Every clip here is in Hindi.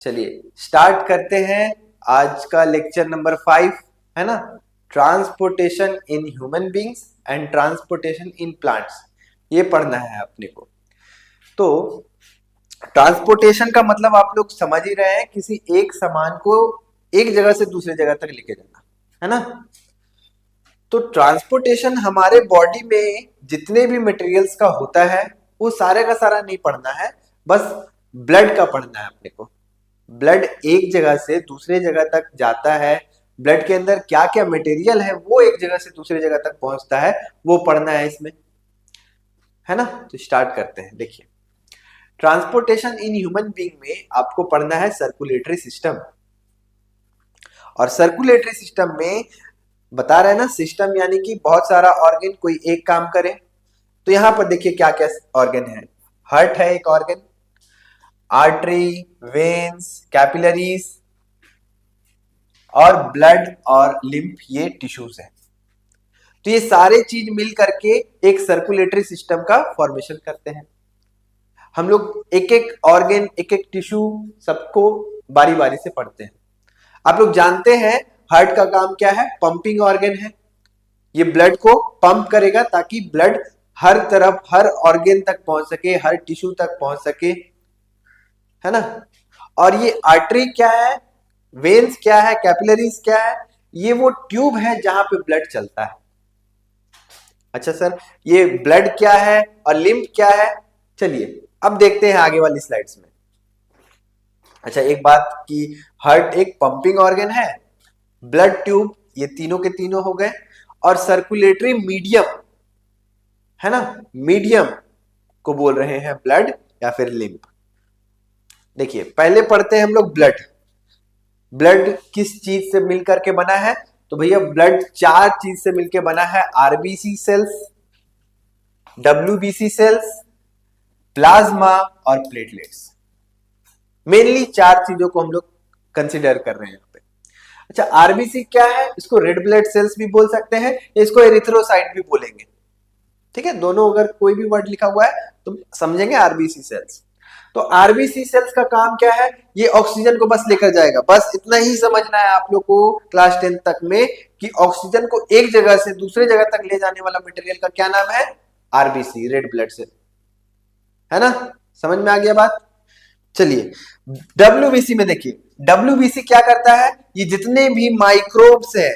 चलिए स्टार्ट करते हैं आज का लेक्चर नंबर 5, है ना। Transportation in human beings and transportation in plants, ये पढ़ना है अपने को। तो ट्रांसपोर्टेशन का मतलब आप लोग समझ ही रहे हैं, किसी एक सामान को एक जगह से दूसरी जगह तक लेके जाना, है ना। तो ट्रांसपोर्टेशन हमारे बॉडी में जितने भी मटेरियल्स का होता है वो सारे का सारा नहीं पढ़ना है, बस ब्लड का पढ़ना है अपने को। ब्लड एक जगह से दूसरे जगह तक जाता है, ब्लड के अंदर क्या क्या मटेरियल है वो एक जगह से दूसरे जगह तक पहुंचता है, वो पढ़ना है इसमें, है ना। तो स्टार्ट करते हैं। देखिए, ट्रांसपोर्टेशन इन ह्यूमन बीइंग में आपको पढ़ना है सर्कुलेटरी सिस्टम। और सर्कुलेटरी सिस्टम में बता रहे हैं ना, सिस्टम यानी कि बहुत सारा ऑर्गन कोई एक काम करे। तो यहां पर देखिए क्या क्या ऑर्गन है। हार्ट है एक ऑर्गन, आर्टरी, वेन्स, कैपिलरीज और ब्लड और लिम्फ, ये टिश्यूज है। तो ये सारे चीज मिल करके एक सर्कुलेटरी सिस्टम का फॉर्मेशन करते हैं। हम लोग एक एक ऑर्गन, एक एक टिश्यू सबको बारी बारी से पढ़ते हैं। आप लोग जानते हैं हार्ट का काम क्या है, पंपिंग ऑर्गन है। ये ब्लड को पंप करेगा ताकि ब्लड हर तरफ, हर ऑर्गन तक पहुंच सके, हर टिश्यू तक पहुंच सके, है ना। और ये आर्टरी क्या है, वेन्स क्या है, कैपिलरीज क्या है, ये वो ट्यूब है जहां पे ब्लड चलता है। अच्छा सर, ये ब्लड क्या है और लिम्फ क्या है, चलिए अब देखते हैं आगे वाली स्लाइड्स में। अच्छा, एक बात कि हार्ट एक पंपिंग ऑर्गन है, ब्लड ट्यूब, ये तीनों के तीनों हो गए, और सर्कुलेटरी मीडियम, है ना, मीडियम को बोल रहे हैं ब्लड या फिर लिम्फ। देखिए पहले पढ़ते हैं हम लोग ब्लड। ब्लड किस चीज से मिलकर के बना है, तो भैया ब्लड 4 चीज से मिलकर बना है। RBC cells, WBC cells, plasma और प्लेटलेट्स। मेनली 4 चीजों को हम लोग कंसिडर कर रहे हैं यहाँ पे। अच्छा, आरबीसी क्या है, इसको रेड ब्लड सेल्स भी बोल सकते हैं, इसको एरिथ्रोसाइट भी बोलेंगे, ठीक है। दोनों अगर कोई भी वर्ड लिखा हुआ है तो समझेंगे आरबीसी सेल्स। तो आरबीसी सेल्स का काम क्या है, ये ऑक्सीजन को बस लेकर जाएगा। बस इतना ही समझना है आप लोग को क्लास 10 तक में कि ऑक्सीजन को एक जगह से दूसरे जगह तक ले जाने वाला मटेरियल का क्या नाम है, आरबीसी, रेड ब्लड सेल, है ना। समझ में आ गया बात। चलिए डब्ल्यूबीसी में देखिए, डब्ल्यूबीसी क्या करता है, ये जितने भी माइक्रोब्स है,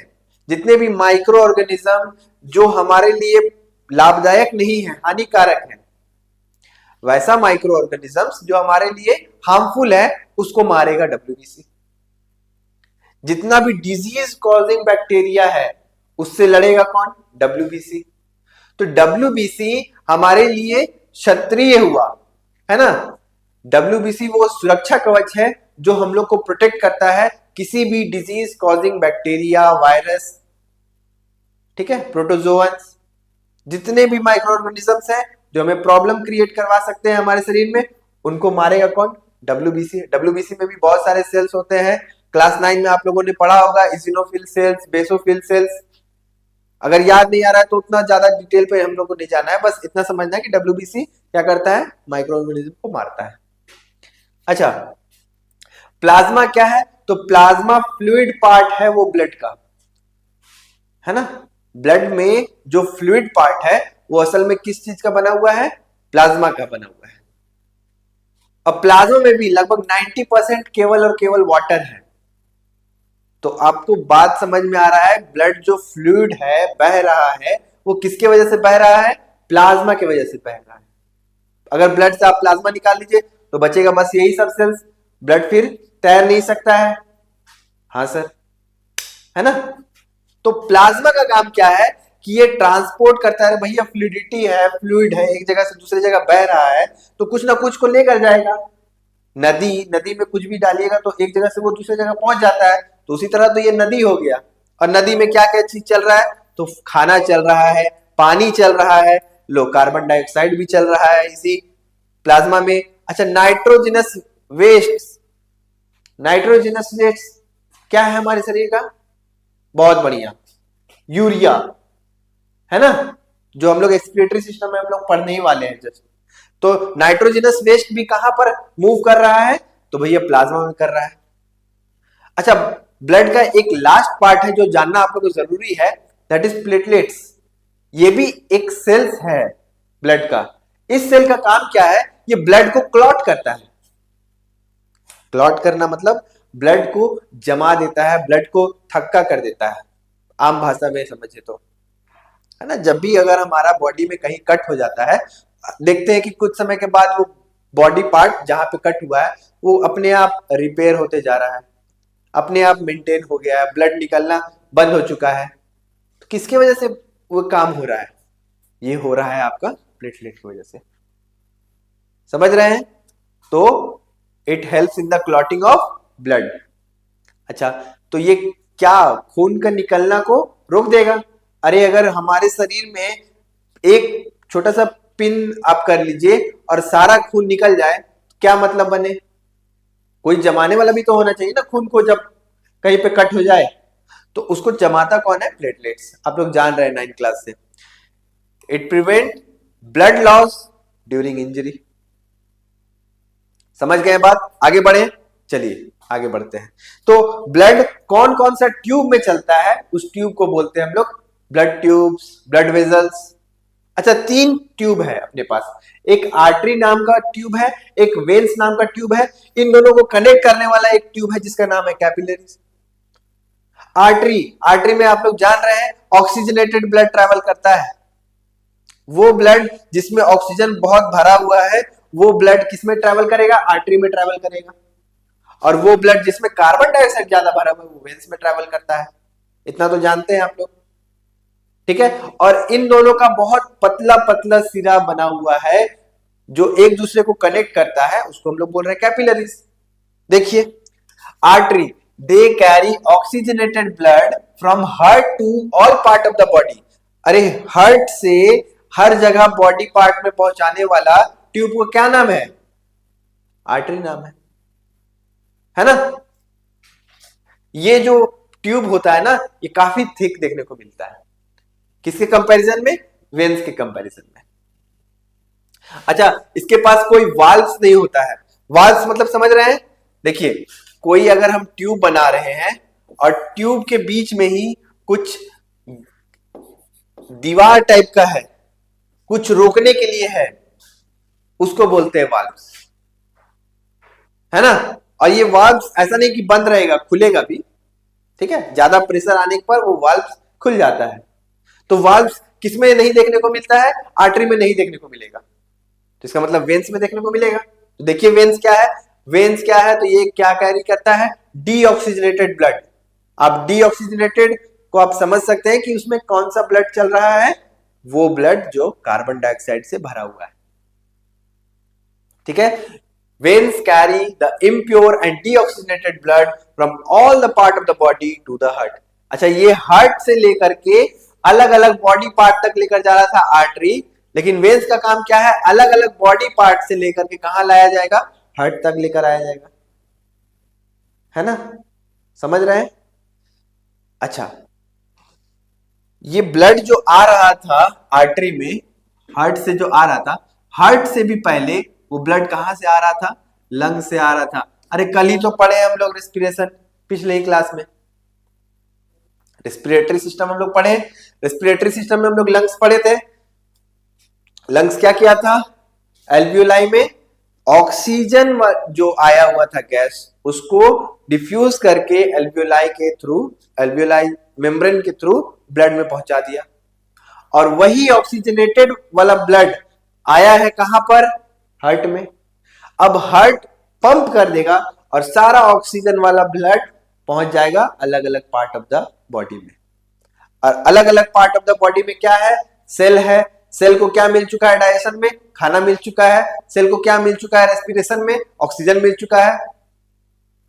जितने भी माइक्रो ऑर्गेनिज्म जो हमारे लिए लाभदायक नहीं है, हानिकारक है, वैसा माइक्रो ऑर्गेनिजम्स जो हमारे लिए हार्मफुल है, उसको मारेगा डब्ल्यूबीसी। जितना भी डिजीज कॉजिंग बैक्टीरिया है उससे लड़ेगा कौन, डब्ल्यूबीसी। तो डब्ल्यूबीसी हमारे लिए क्षत्रिय हुआ, है ना। डब्ल्यूबीसी वो सुरक्षा कवच है जो हम लोग को प्रोटेक्ट करता है किसी भी डिजीज कॉजिंग बैक्टीरिया, वायरस, ठीक है, प्रोटोजोअन्स, जितने भी माइक्रो ऑर्गेनिजम्स हैं जो हमें प्रॉब्लम क्रिएट करवा सकते हैं हमारे शरीर में, उनको मारेगा कौन, डब्ल्यूबीसी। डब्ल्यूबीसी में भी बहुत सारे सेल्स होते हैं। क्लास 9 में आप लोगों ने पढ़ा होगा इसिनोफिल सेल्स, बेसोफिल सेल्स। अगर याद नहीं आ रहा है तो उतना ज्यादा डिटेल पे हम लोग को नहीं जाना है, बस इतना समझना है कि डब्ल्यूबीसी क्या करता है, माइक्रो ऑर्गेनिज्म को मारता है। अच्छा, प्लाज्मा क्या है, तो प्लाज्मा फ्लूइड पार्ट है वो ब्लड का, है ना। ब्लड में जो फ्लूइड पार्ट है वो असल में किस चीज का बना हुआ है, प्लाज्मा का बना हुआ है। अब प्लाज्मा में भी लगभग 90% केवल और केवल वाटर है। तो आपको बात समझ में आ रहा है, ब्लड जो फ्लूइड है, बह रहा है, वो किसके वजह से बह रहा है, प्लाज्मा की वजह से बह रहा है। अगर ब्लड से आप प्लाज्मा निकाल लीजिए तो बचेगा बस यही सब सेल्स, ब्लड फिर तैर नहीं सकता है, हाँ सर, है ना। तो प्लाज्मा का काम क्या है कि ये ट्रांसपोर्ट करता है, भैया फ्लूइडिटी है, फ्लूइड है, एक जगह से दूसरी जगह बह रहा है तो कुछ ना कुछ को लेकर जाएगा। नदी में कुछ भी डालिएगा तो एक जगह से वो दूसरी जगह पहुंच जाता है, तो उसी तरह तो ये नदी हो गया। और नदी में क्या क्या चीज चल रहा है, तो खाना चल रहा है, पानी चल रहा है, लो कार्बन डाइऑक्साइड भी चल रहा है इसी प्लाज्मा में। अच्छा, नाइट्रोजनस वेस्ट, नाइट्रोजनस वेस्ट क्या है हमारे शरीर का, बहुत बढ़िया, यूरिया, है ना, जो हम लोग एक्सक्रीटरी सिस्टम में हम लोग पढ़ने ही वाले हैं जस्ट। तो नाइट्रोजनस वेस्ट भी कहां पर मूव कर रहा है, तो भैया प्लाज्मा में कर रहा है। अच्छा, ब्लड का एक लास्ट पार्ट है जो जानना आप लोगों को जरूरी है, दैट इज प्लेटलेट्स। ये भी एक सेल्स है ब्लड का। इस सेल का काम क्या है? ये ब्लड को क्लॉट करता है। क्लॉट करना मतलब ब्लड को जमा देता है, ब्लड को थक्का कर देता है, आम भाषा में समझे तो, है ना। जब भी अगर हमारा बॉडी में कहीं कट हो जाता है, देखते हैं कि कुछ समय के बाद वो बॉडी पार्ट जहां पे कट हुआ है वो अपने आप रिपेयर होते जा रहा है, अपने आप मेंटेन हो गया है, ब्लड निकलना बंद हो चुका है। तो किसकी वजह से वो काम हो रहा है? ये हो रहा है आपका प्लेटलेट की वजह से। समझ रहे हैं? तो it helps in the clotting of blood. अच्छा, तो ये क्या खून का निकलना को रोक देगा? अरे अगर हमारे शरीर में एक छोटा सा पिन आप कर लीजिए और सारा खून निकल जाए, क्या मतलब बने? कोई जमाने वाला भी तो होना चाहिए ना खून को, जब कहीं पे कट हो जाए तो उसको जमाता कौन है? प्लेटलेट्स। आप लोग जान रहे हैं 9th क्लास से। It prevent blood loss during injury. समझ गए बात? आगे बढ़े, चलिए आगे बढ़ते हैं। तो ब्लड कौन कौन सा ट्यूब में चलता है, उस ट्यूब को बोलते हैं हम लोग ब्लड ट्यूब्स, ब्लड वेजल्स। अच्छा, 3 ट्यूब है अपने पास। एक आर्टरी नाम का ट्यूब है, एक वेन्स नाम का ट्यूब है। इन दोनों को कनेक्ट करने वाला एक ट्यूब है जिसका नाम है कैपिलरीज। आर्टरी में आप लोग जान रहे हैं ऑक्सीजनेटेड ब्लड ट्रैवल करता है। वो ब्लड जिसमें ऑक्सीजन बहुत भरा हुआ है वो ब्लड किसमें ट्रैवल करेगा? आर्टरी में ट्रैवल करेगा। और वो ब्लड जिसमें कार्बन डाइऑक्साइड ज्यादा भरा हुआ है वो वेन्स में ट्रैवल करता है। इतना तो जानते हैं आप लोग, ठीक है। और इन दोनों का बहुत पतला पतला सिरा बना हुआ है जो एक दूसरे को कनेक्ट करता है, उसको हम लोग बोल रहे हैं कैपिलरीज। देखिए, artery they carry oxygenated blood from heart to all part of the body. अरे हार्ट से हर जगह बॉडी पार्ट में पहुंचाने वाला ट्यूब को क्या नाम है? आर्टरी नाम है ना। ये जो ट्यूब होता है ना, ये काफी थिक देखने को मिलता है। किसके कंपैरिजन में? वेन्स के कंपैरिजन में। अच्छा, इसके पास कोई वाल्व्स नहीं होता है। वाल्व्स मतलब समझ रहे हैं? देखिए, कोई अगर हम ट्यूब बना रहे हैं और ट्यूब के बीच में ही कुछ दीवार टाइप का है, कुछ रोकने के लिए है, उसको बोलते हैं वाल्व्स, है ना। और ये वाल्व्स ऐसा नहीं कि बंद रहेगा, खुलेगा भी, ठीक है। ज्यादा प्रेशर आने पर वो वाल्व्स खुल जाता है। तो वाल्व्स किसमें नहीं देखने को मिलता है? आर्टरी में नहीं देखने को मिलेगा। तो इसका मतलब वेन्स में देखने को मिलेगा। तो देखिए वेन्स क्या है? वेन्स क्या है? तो ये क्या कैरी करता है? Deoxygenated blood. आप डीऑक्सीजनेटेड को आप समझ सकते हैं कि उसमें कौन सा ब्लड चल रहा है? वो ब्लड जो कार्बन डाइऑक्साइड से भरा हुआ है, ठीक है। Veins carry the impure and deoxygenated blood from all the part of the body to the heart. अच्छा, ये हार्ट से लेकर के अलग अलग बॉडी पार्ट तक लेकर जा रहा था आर्टरी, लेकिन वेन्स का काम क्या है? अलग अलग बॉडी पार्ट से लेकर के कहां लाया जाएगा? हार्ट तक लेकर आया जाएगा, है ना। समझ रहे हैं? अच्छा, ये ब्लड जो आ रहा था आर्टरी में, हार्ट से जो आ रहा था, हार्ट से भी पहले वो ब्लड कहां से आ रहा था? लंग से आ रहा था। अरे कल ही तो पढ़े हम लोग रेस्पिरेशन, पिछले ही क्लास में रेस्पिरेटरी सिस्टम हम लोग पढ़े। रेस्पिरेटरी सिस्टम में हम लोग लंग्स पढ़े थे। लंग्स क्या किया था? एल्वियोलाई में ऑक्सीजन जो आया हुआ था गैस, उसको डिफ्यूज करके एल्वियोलाई के थ्रू, एल्वियोलाई मेम्ब्रेन के थ्रू ब्लड में पहुंचा दिया। और वही ऑक्सीजनेटेड वाला ब्लड आया है कहां पर? हार्ट में। अब हार्ट पंप कर देगा और सारा ऑक्सीजन वाला ब्लड पहुंच जाएगा अलग अलग पार्ट ऑफ द बॉडी में। और अलग अलग पार्ट ऑफ द बॉडी में क्या है? सेल है। सेल को क्या मिल चुका है? डाइजेशन में खाना मिल चुका है। सेल को क्या मिल चुका है? रेस्पिरेशन में ऑक्सीजन मिल चुका है।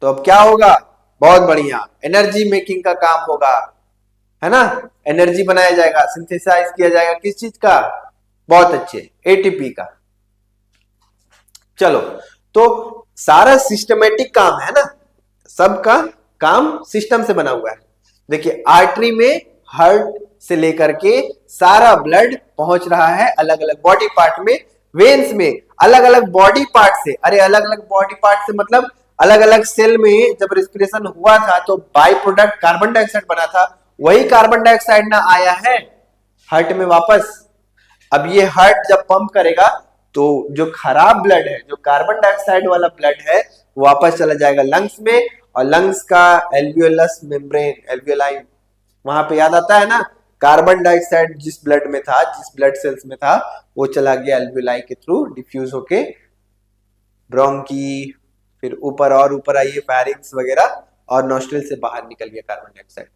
तो अब क्या होगा? बहुत बढ़िया, एनर्जी मेकिंग का काम होगा, है ना। एनर्जी बनाया जाएगा, सिंथेसाइज किया जाएगा। किस चीज का? बहुत अच्छे, एटीपी का। चलो, तो सारा सिस्टमेटिक काम है ना, सबका काम सिस्टम से बना हुआ है। देखिए, आर्टरी में हार्ट से लेकर के सारा ब्लड पहुंच रहा है अलग अलग बॉडी पार्ट में। वेन्स में अलग अलग बॉडी पार्ट से, अरे अलग अलग बॉडी पार्ट से मतलब अलग अलग सेल में जब रेस्पिरेशन हुआ था तो बाई प्रोडक्ट कार्बन डाइऑक्साइड बना था, वही कार्बन डाइऑक्साइड ना आया है हार्ट में वापस। अब ये हार्ट जब पंप करेगा तो जो खराब ब्लड है, जो कार्बन डाइऑक्साइड वाला ब्लड है, वापस चला जाएगा लंग्स में, और लंग्स का एल्वियोलस मेम्ब्रेन, एल्वियोलाई, वहां पे याद आता है ना, कार्बन डाइऑक्साइड जिस ब्लड में था, जिस ब्लड सेल्स में था, वो चला गया एल्वियोलाई के थ्रू डिफ्यूज होके ब्रोंकी, फिर ऊपर और ऊपर आइए फेरिंग्स वगैरह, और नोस्ट्रिल से बाहर निकल गया कार्बन डाइऑक्साइड।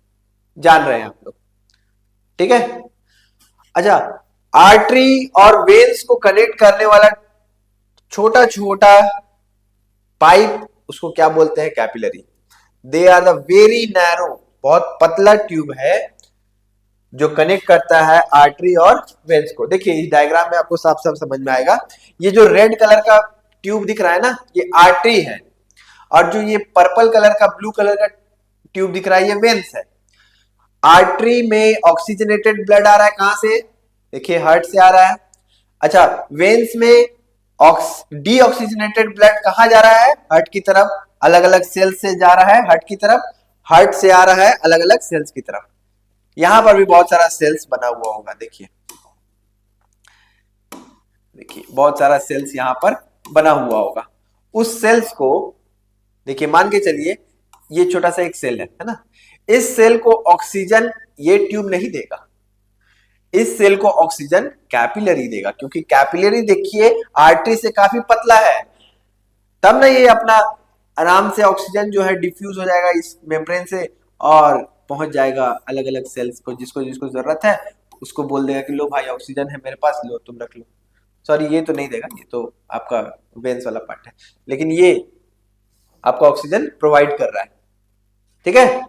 जान रहे हैं आप लोग? ठीक है। अच्छा, आर्टरी और वेन्स को कनेक्ट करने वाला छोटा छोटा पाइप, उसको क्या बोलते हैं? Capillary. They are the very narrow, बहुत पतला ट्यूब है जो कनेक्ट करता है आर्टरी और वेन्स को। देखिए इस डायग्राम में आपको साफ साफ समझ में आएगा। ये जो रेड कलर का ट्यूब दिख रहा है ना, ये आर्टरी है, और जो ये पर्पल कलर का, ब्लू कलर का ट्यूब दिख रहा है, ये वेन्स है। आर्टरी में ऑक्सीजनेटेड ब्लड आ रहा है, कहां से? देखिए हार्ट से आ रहा है। अच्छा, वेन्स में डीऑक्सीजनेटेड ब्लड कहां जा रहा है? हार्ट की तरफ, अलग अलग सेल्स से जा रहा है हार्ट की तरफ, हार्ट से आ रहा है अलग अलग सेल्स की तरफ। यहां पर भी बहुत सारा सेल्स बना हुआ होगा, देखिए देखिए बहुत सारा सेल्स यहां पर बना हुआ होगा। उस सेल्स को देखिए, मान के चलिए ये छोटा सा एक सेल है ना, इस सेल को ऑक्सीजन ये ट्यूब नहीं देगा, इस सेल को ऑक्सीजन कैपिलरी देगा, क्योंकि कैपिलरी देखिए आर्टरी से काफी पतला है, तब ना ये अपना आराम से ऑक्सीजन जो है डिफ्यूज हो जाएगा इस मेम्ब्रेन से और पहुंच जाएगा अलग अलग सेल्स को, जिसको जिसको जरूरत है उसको बोल देगा कि लो भाई ऑक्सीजन है मेरे पास, लो तुम रख लो। सॉरी ये तो नहीं देगा, ये तो आपका वेन्स वाला पार्ट है, लेकिन ये आपका ऑक्सीजन प्रोवाइड कर रहा है। ठीक है,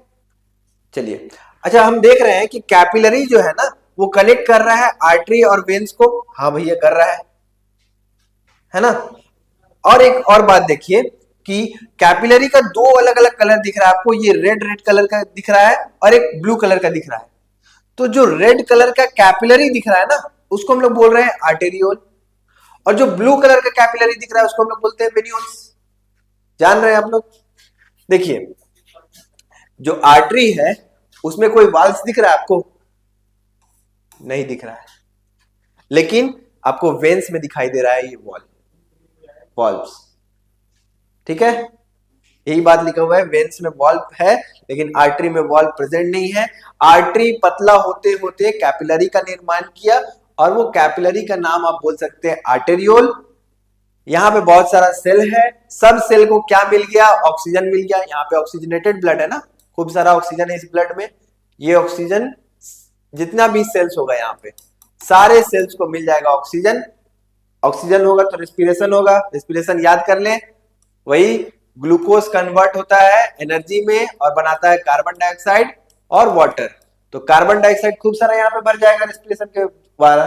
चलिए। अच्छा, हम देख रहे हैं कि कैपिलरी जो है ना, वो कनेक्ट कर रहा है आर्टरी और वेन्स को। हाँ भैया कर रहा है ना। और एक और बात देखिए कि कैपिलरी का दो अलग अलग कलर दिख रहा है आपको, ये रेड रेड कलर का दिख रहा है और एक ब्लू कलर का दिख रहा है। तो जो रेड कलर का कैपिलरी दिख रहा है ना, उसको हम लोग बोल रहे हैं आर्टेरियोल, और जो ब्लू कलर का कैपिलरी दिख रहा है उसको हम लोग बोलते हैं वेन्यूल्स। जान रहे हैं आप लोग? देखिए जो आर्टरी है उसमें कोई वाल्व्स दिख रहा है आपको? नहीं दिख रहा है, लेकिन आपको वेन्स में दिखाई दे रहा है ये वाल्व्स। ठीक है, यही बात लिखा हुआ है, वेन्स में वाल्व है लेकिन आर्टरी में वाल्व प्रेजेंट नहीं है। आर्टरी पतला होते होते कैपिलरी का निर्माण किया, और वो कैपिलरी का नाम आप बोल सकते हैं आर्टेरियोल। यहां पे बहुत सारा सेल है, सब सेल को क्या मिल गया? ऑक्सीजन मिल गया। यहाँ पे ऑक्सीजनेटेड ब्लड है ना, खूब सारा ऑक्सीजन है इस ब्लड में। ये ऑक्सीजन जितना भी सेल्स होगा यहाँ पे, सारे सेल्स को मिल जाएगा ऑक्सीजन। ऑक्सीजन होगा तो रेस्पिरेशन होगा, रेस्पिरेशन याद कर लें, वही ग्लूकोज कन्वर्ट होता है एनर्जी में और बनाता है कार्बन डाइऑक्साइड और वाटर। तो कार्बन डाइऑक्साइड खूब सारा यहाँ पे भर जाएगा रेस्पिरेशन के द्वारा,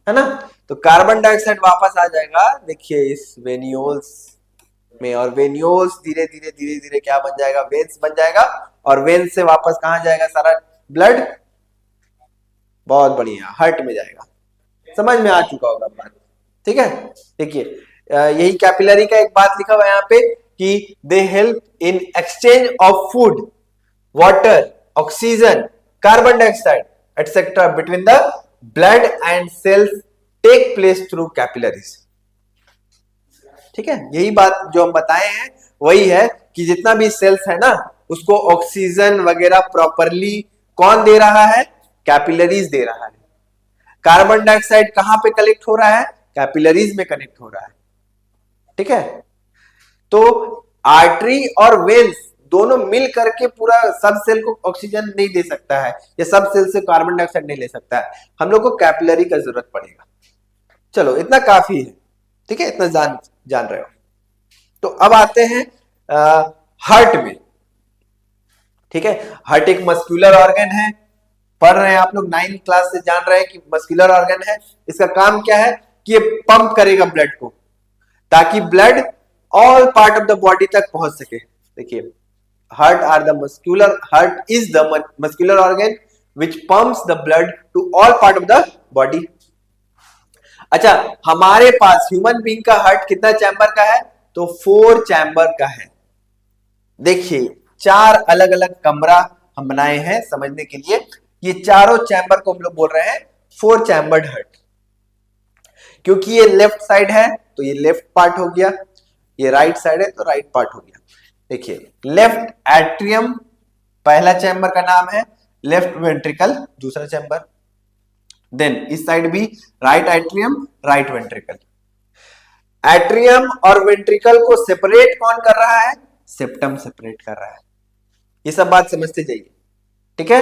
है ना। तो कार्बन डाइऑक्साइड वापस आ जाएगा, देखिए इस वेन्यूल्स में, और वेन्यूल्स धीरे धीरे धीरे धीरे क्या बन जाएगा? वेन्स बन जाएगा, और वेन्स से वापस कहां जाएगा सारा ब्लड? बहुत बढ़िया, हार्ट में जाएगा। समझ में आ चुका होगा बात? ठीक है, देखिए यही कैपिलरी का एक बात लिखा हुआ है यहाँ पे कि they help in exchange of food, water, oxygen, carbon dioxide etcetera between the blood and cells take place through capillaries. ठीक है, यही बात जो हम बताए हैं वही है कि जितना भी सेल्स है ना, उसको ऑक्सीजन वगैरह प्रॉपरली कौन दे रहा है? कैपिलरीज दे रहा है। कार्बन डाइऑक्साइड कहां पे कलेक्ट हो रहा है? कैपिलरीज में कनेक्ट हो रहा है। ठीक है, तो आर्टरी और वेन्स दोनों मिल करके पूरा सब सेल को ऑक्सीजन नहीं दे सकता है, या सब सेल से कार्बन डाइऑक्साइड नहीं ले सकता है, हम लोग को कैपिलरी का जरूरत पड़ेगा। चलो इतना काफी है, ठीक है, इतना जान रहे हो। तो अब आते हैं हार्ट में। ठीक है, हार्ट एक मस्कुलर ऑर्गन है, पढ़ रहे हैं आप लोग 9th क्लास से, जान रहे हैं कि मस्कुलर ऑर्गन है। इसका काम क्या है कि ये पंप करेगा ब्लड को, ताकि blood all part of the body तक पहुंच सके। देखिए heart is the muscular organ which pumps the blood to all part of the body. अच्छा, हमारे पास ह्यूमन बीइंग का हार्ट कितना चैम्बर का है? तो तो 4 चैम्बर का है। देखिए 4 अलग अलग कमरा हम बनाए हैं समझने के लिए। ये चारों चैम्बर को हम लोग बोल रहे हैं 4 चैम्बर्ड हार्ट। क्योंकि ये लेफ्ट साइड है तो ये लेफ्ट पार्ट हो गया, ये राइट साइड है तो राइट पार्ट हो गया। देखिए लेफ्ट एट्रियम पहला चैम्बर का नाम है, लेफ्ट वेंट्रिकल दूसरा चैम्बर, देन इस साइड भी right atrium right ventricle. Atrium और वेंट्रिकल को सेपरेट कौन कर रहा है? सेप्टम सेपरेट कर रहा है। ये सब बात समझते जाइए, ठीक है।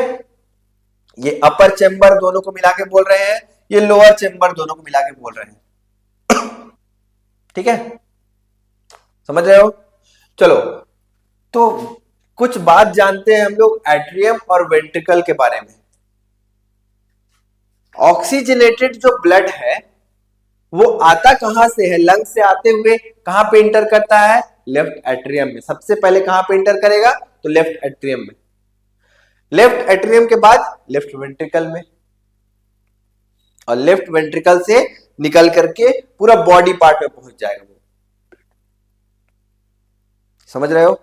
ये अपर चैम्बर दोनों को मिला के बोल रहे हैं, ये लोअर चैम्बर दोनों को मिला के बोल रहे हैं, ठीक है, समझ रहे हो। चलो तो कुछ बात जानते हैं हम लोग एट्रियम और वेंट्रिकल के बारे में। ऑक्सीजनेटेड जो ब्लड है वो आता कहां से है? लंग से आते हुए कहां पे इंटर करता है? लेफ्ट एट्रियम में। सबसे पहले कहां पे इंटर करेगा? तो लेफ्ट एट्रियम में। लेफ्ट एट्रियम के बाद लेफ्ट वेंट्रिकल में, और लेफ्ट वेंट्रिकल से निकल करके पूरा बॉडी पार्ट में पहुंच जाएगा वो। समझ रहे हो।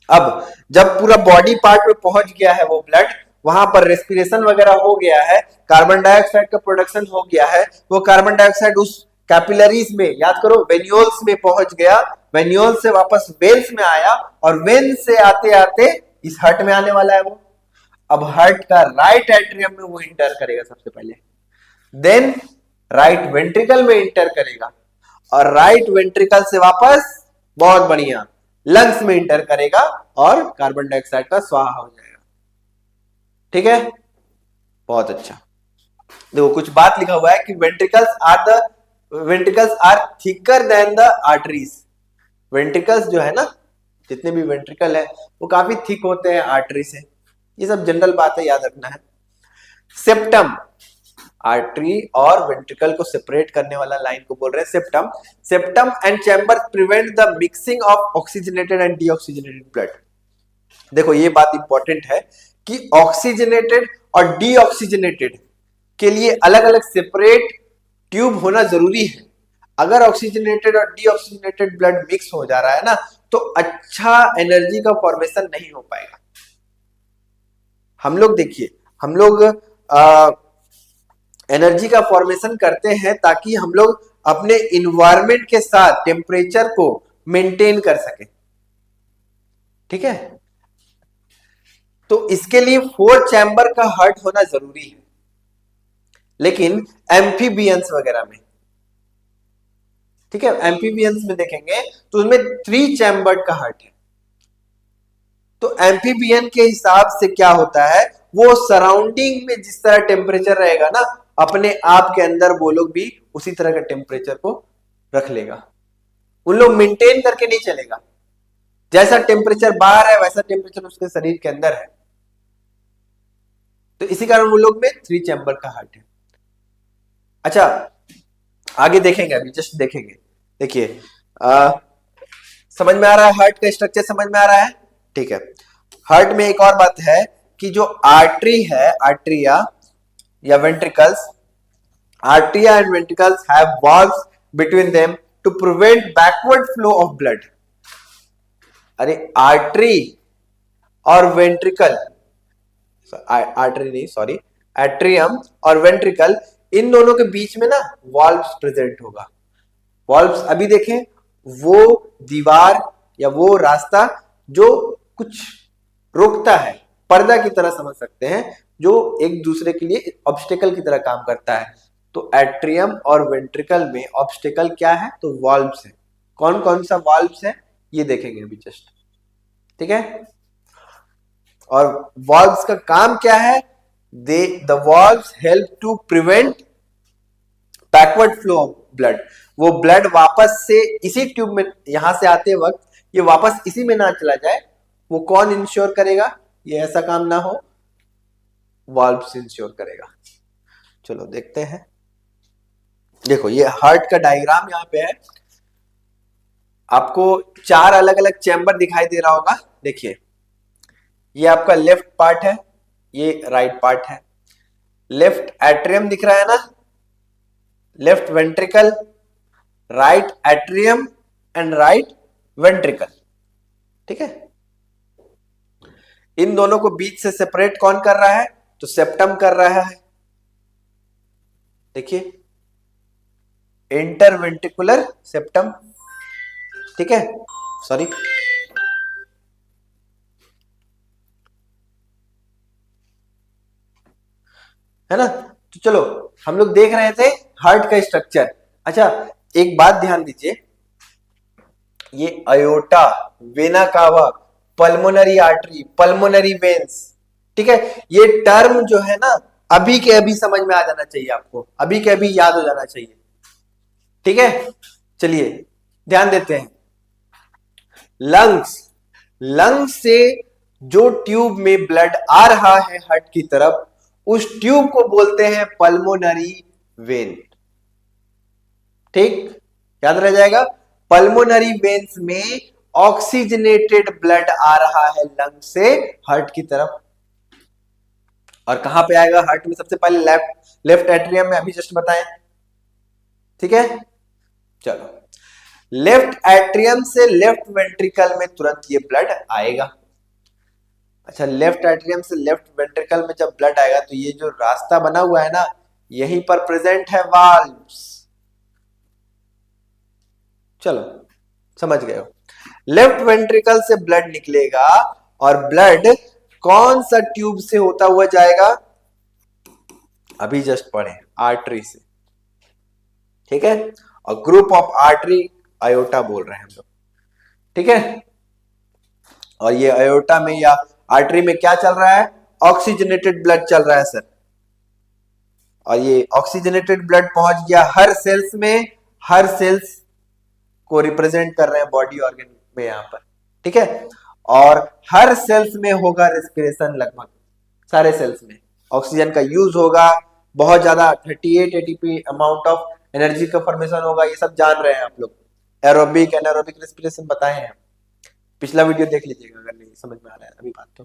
अब जब पूरा बॉडी पार्ट में पहुंच गया है वो ब्लड, वहां पर रेस्पिरेशन वगैरह हो गया है, कार्बन डाइऑक्साइड का प्रोडक्शन हो गया है, वो कार्बन डाइऑक्साइड उस कैपिलरीज में, याद करो वेन्यूल्स में पहुंच गया, वेन्यूल से वापस वेन्स में आया, और वेन से आते आते इस हार्ट में आने वाला है वो। अब हार्ट का राइट एट्रियम में वो इंटर करेगा सबसे पहले, देन राइट वेंट्रिकल में इंटर करेगा, और राइट वेंट्रिकल से वापस बहुत बढ़िया लंग्स में इंटर करेगा, और कार्बन डाइऑक्साइड का स्वाहा हो जाएगा। ठीक है, बहुत अच्छा। देखो कुछ बात लिखा हुआ है कि ventricles are thicker than the arteries. Ventricles जो है ना, जितने भी वेंट्रिकल है वो काफी थिक होते हैं आर्टरी से। ये सब जनरल बात है, याद रखना है। सेप्टम, आर्टरी और वेंट्रिकल को सेपरेट करने वाला लाइन को बोल रहे हैं septum. Septum and chamber prevent the mixing of oxygenated and deoxygenated blood. देखो ये बात इंपॉर्टेंट है कि ऑक्सीजनेटेड और डीऑक्सीजनेटेड के लिए अलग अलग सेपरेट ट्यूब होना जरूरी है। अगर ऑक्सीजनेटेड और डीऑक्सीजनेटेड ब्लड मिक्स हो जा रहा है ना, तो अच्छा एनर्जी का फॉर्मेशन नहीं हो पाएगा। हम लोग देखिए, हम लोग एनर्जी का फॉर्मेशन करते हैं ताकि हम लोग अपने इन्वायरमेंट के साथ टेम्परेचर को मेंटेन कर सके, ठीक है। तो इसके लिए 4 चैम्बर का हार्ट होना जरूरी है। लेकिन एम्फीबियंस वगैरह में, ठीक है, एम्फीबियंस में देखेंगे तो उसमें 3 चैम्बर्ड का हार्ट है। तो एम्फीबियन के हिसाब से क्या होता है, वो सराउंडिंग में जिस तरह टेम्परेचर रहेगा ना, अपने आप के अंदर वो लोग भी उसी तरह का टेम्परेचर को रख लेगा। उन लोग मेंटेन करके नहीं चलेगा, जैसा टेम्परेचर बाहर है वैसा टेम्परेचर उसके शरीर के अंदर है। तो इसी कारण वो लोग में 3 चैम्बर का हार्ट है। अच्छा आगे देखेंगे, अभी जस्ट देखेंगे। देखिए समझ में आ रहा है हार्ट का स्ट्रक्चर, समझ में आ रहा है, ठीक है। हार्ट में एक और बात है कि जो आर्टरी है, आर्टरिया या ventricles, arteria and ventricles have valves between them to prevent backward flow of blood. अरे आर्टरी और वेंट्रिकल, आर्टरी नहीं सॉरी, एट्रियम और वेंट्रिकल, इन दोनों के बीच में ना वॉल्व्स प्रेजेंट होगा। वॉल्व्स अभी देखें, वो दीवार या वो रास्ता जो कुछ रोकता है, पर्दा की तरह समझ सकते हैं, जो एक दूसरे के लिए ऑब्स्टेकल की तरह काम करता है। तो एट्रियम और वेंट्रिकल में ऑब्स्टेकल क्या है, तो वॉल्व्स है। कौन कौन सा वॉल्व्स है ये देखेंगे अभी जस्ट, ठीक है। और वॉल्व्स का काम क्या है, the valves help to prevent backward flow of blood. वो ब्लड वापस से इसी ट्यूब में, यहां से आते वक्त ये वापस इसी में ना चला जाए, वो कौन इंश्योर करेगा, ये ऐसा काम ना हो, वॉल्व्स इंश्योर करेगा। चलो देखते हैं। देखो ये हार्ट का डायग्राम यहां पे है, आपको 4 अलग अलग चैम्बर दिखाई दे रहा होगा। देखिए ये आपका लेफ्ट पार्ट है, ये राइट पार्ट है। लेफ्ट एट्रियम दिख रहा है ना, left ventricle, right atrium, and right ventricle. ठीक है, इन दोनों को बीच से सेपरेट कौन कर रहा है? तो सेप्टम कर रहा है। देखिए, इंटरवेंट्रिकुलर सेप्टम। ठीक है, सॉरी, है ना। तो चलो, हम लोग देख रहे थे हार्ट का स्ट्रक्चर। अच्छा, एक बात ध्यान दीजिए, ये aorta, vena cava, pulmonary artery, pulmonary veins, ठीक है, ये टर्म जो है ना, अभी के अभी समझ में आ जाना चाहिए आपको, अभी के अभी याद हो जाना चाहिए। ठीक है, चलिए ध्यान देते हैं। लंग्स, लंग्स से जो ट्यूब में ब्लड आ रहा है हार्ट की तरफ, उस ट्यूब को बोलते हैं पल्मोनरी वेन। ठीक, याद रह जाएगा। पल्मोनरी वेन्स में ऑक्सीजनेटेड ब्लड आ रहा है लंग से हार्ट की तरफ। और कहां पे आएगा हार्ट में? सबसे पहले लेफ्ट एट्रियम में, अभी जस्ट बताएं। ठीक है, चलो, लेफ्ट एट्रियम से लेफ्ट वेंट्रिकल में तुरंत ये ब्लड आएगा। अच्छा, लेफ्ट एट्रियम से लेफ्ट वेंट्रिकल में जब ब्लड आएगा तो ये जो रास्ता बना हुआ है ना, यहीं पर प्रेजेंट है वाल्व्स। चलो, समझ गए हो। लेफ्ट वेंट्रिकल से ब्लड निकलेगा और ब्लड कौन सा ट्यूब से होता हुआ जाएगा? अभी जस्ट पढ़े, आर्टरी से। ठीक है, और ग्रुप ऑफ आर्टरी अयोटा बोल रहे हैं हम लोग। ठीक है, और ये अयोटा में या आर्टरी में क्या चल रहा है? ऑक्सीजनेटेड ब्लड चल रहा है सर। और ये ऑक्सीजनेटेड ब्लड पहुंच गया हर सेल्स में, हर सेल्स को रिप्रेजेंट कर रहे हैं बॉडी ऑर्गन में यहां पर। ठीक है, और हर सेल्स में होगा रेस्पिरेशन, लगभग सारे सेल्स में ऑक्सीजन का यूज होगा बहुत ज्यादा। 38 एटीपी अमाउंट ऑफ एनर्जी का फॉर्मेशन होगा, ये सब जान रहे हैं आप लोग। एरोबिक एनारोबिक रेस्पिरेशन बताए हैं, पिछला वीडियो देख लीजिएगा अगर नहीं समझ में आ रहा है अभी बात। तो